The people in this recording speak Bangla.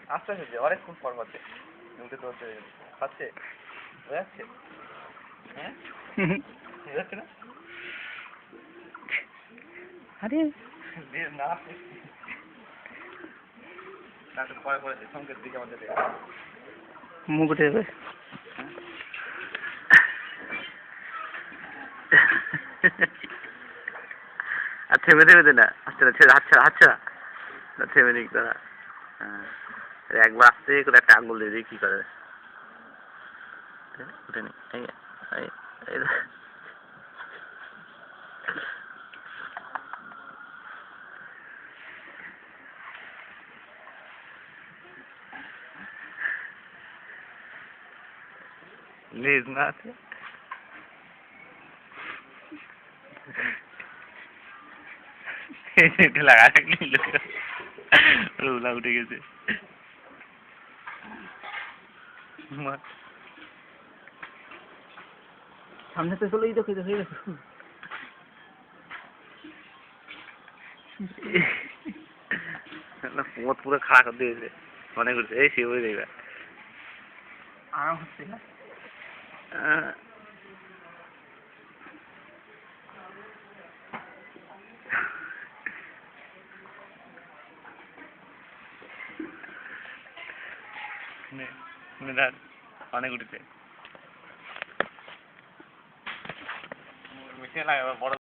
আস্তে আস্তে অনেকক্ষণ পর হচ্ছে মুখে তো হচ্ছে খাচ্ছে যাচ্ছে হ্যাঁ যাচ্ছে না আরে না পরে পরে সংকেত দিকে আমাদের মুখ উঠে যাবে আর থেমে থেমে দে না আচ্ছা আচ্ছা আচ্ছা থেমে দিক তারা একবার আসতে করে একটা আঙুল দিয়ে দিই কি করে উঠেনি লেজ না আছে লাগা রোলা উঠে গেছে সামনে তো চলেই দেখো দেখো পথ পুরো খারাপ করে দিয়েছে মনে করছে এই সে হয়ে যাবে আরাম হচ্ছে না অনেক উঠেছে মেশিন লাগে বড়